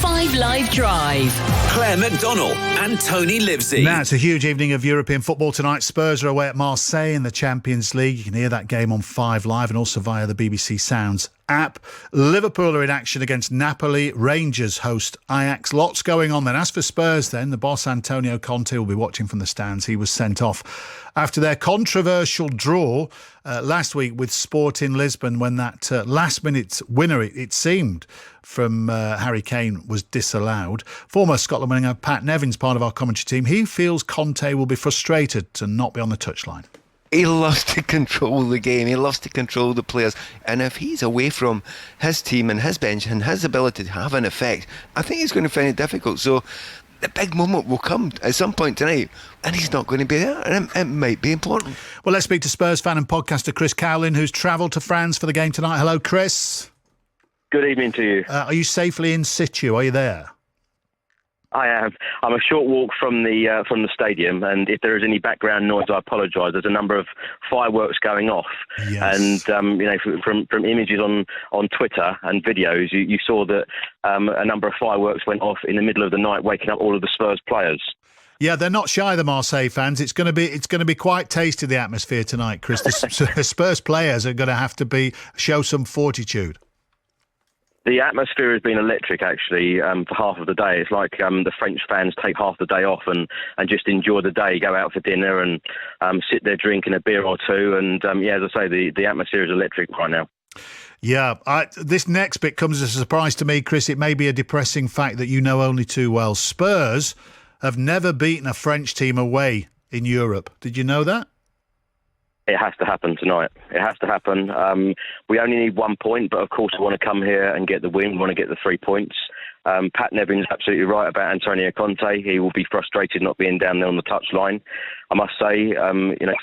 5 Live Drive. Claire McDonnell and Tony Livesey. Now, it's a huge evening of European football tonight. Spurs are away at Marseille in the Champions League. You can hear that game on 5 Live and also via the BBC Sounds app. Liverpool are in action against Napoli. Rangers host Ajax. Lots going on then. As for Spurs then, the boss Antonio Conte will be watching from the stands. He was sent off after their controversial draw last week with Sporting Lisbon when that last-minute winner, it seemed, from Harry Kane was disallowed. Former Scotland winger Pat Nevin's part of our commentary team. He feels Conte will be frustrated to not be on the touchline. He loves to control the game. He loves to control the players. And if he's away from his team and his bench and his ability to have an effect, I think he's going to find it difficult. So the big moment will come at some point tonight, and he's not going to be there, and it might be important. Well, let's speak to Spurs fan and podcaster Chris Cowlin, who's travelled to France for the game tonight. Hello, Chris. Good evening to you. Are you safely in situ? Are you there? I am. I'm a short walk from the stadium, and if there is any background noise, I apologise. There's a number of fireworks going off, yes. And from images on Twitter and videos, you saw that a number of fireworks went off in the middle of the night, waking up all of the Spurs players. Yeah, they're not shy, the Marseille fans. It's going to be quite tasty, the atmosphere tonight, Chris. The Spurs players are going to have to show some fortitude. The atmosphere has been electric, actually, for half of the day. It's like the French fans take half the day off and just enjoy the day, go out for dinner and sit there drinking a beer or two. And, as I say, the atmosphere is electric right now. Yeah, this next bit comes as a surprise to me, Chris. It may be a depressing fact that you know only too well. Spurs have never beaten a French team away in Europe. Did you know that? It has to happen tonight. It has to happen. We only need 1 point, but of course we want to come here and get the win. We want to get the 3 points. Pat Nevin's absolutely right about Antonio Conte. He will be frustrated not being down there on the touchline. I must say,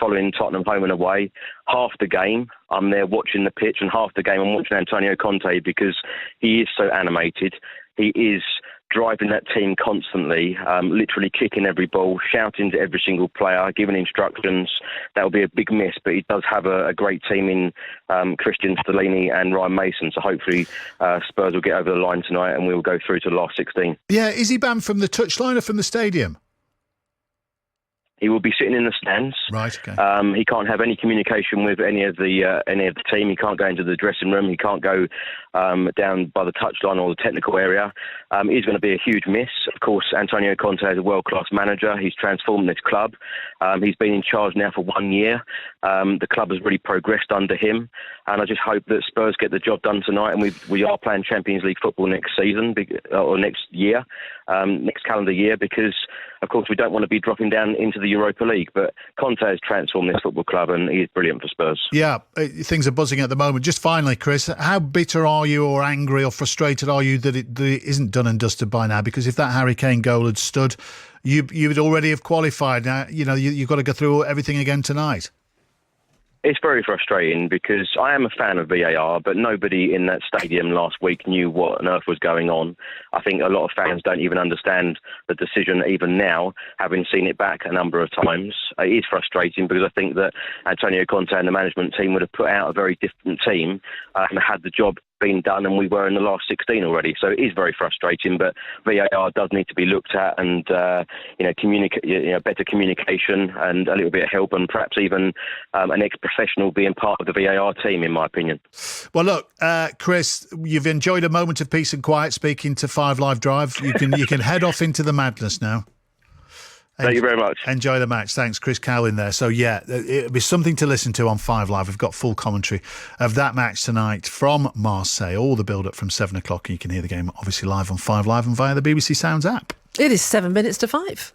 following Tottenham home and away, half the game I'm there watching the pitch, and half the game I'm watching Antonio Conte because he is so animated. He is driving that team constantly, literally kicking every ball, shouting to every single player, giving instructions. That will be a big miss, but he does have a great team in Christian Stellini and Ryan Mason, so hopefully Spurs will get over the line tonight and we will go through to the last 16. Yeah, is he banned from the touchline or from the stadium? He will be sitting in the stands. Right. Okay. He can't have any communication with any of the team. He can't go into the dressing room. He can't go down by the touchline or the technical area. It's going to be a huge miss. Of course, Antonio Conte is a world-class manager. He's transformed this club. He's been in charge now for 1 year. The club has really progressed under him, and I just hope that Spurs get the job done tonight. And we are playing Champions League football next season or next year, next calendar year, because of course we don't want to be dropping down into the Europa League, but Conte has transformed this football club and he's brilliant for Spurs. Yeah, things are buzzing at the moment. Just finally, Chris, how bitter are you or angry or frustrated are you that it isn't done and dusted by now? Because if that Harry Kane goal had stood, you would already have qualified. Now, you've got to go through everything again tonight. It's very frustrating because I am a fan of VAR, but nobody in that stadium last week knew what on earth was going on. I think a lot of fans don't even understand the decision even now, having seen it back a number of times. It is frustrating because I think that Antonio Conte and the management team would have put out a very different team and had the job been done, and we were in the last 16 already. So it is very frustrating, but VAR does need to be looked at, and better communication and a little bit of help, and perhaps even an ex-professional being part of the VAR team, in my opinion. Well, look, Chris, you've enjoyed a moment of peace and quiet speaking to 5 Live Drive. You can head off into the madness now. Thank you very much. Enjoy the match. Thanks, Chris Cowlin there. So, yeah, it'll be something to listen to on 5 Live. We've got full commentary of that match tonight from Marseille. All the build-up from 7 o'clock. And you can hear the game, obviously, live on 5 Live and via the BBC Sounds app. It is 7 minutes to 5.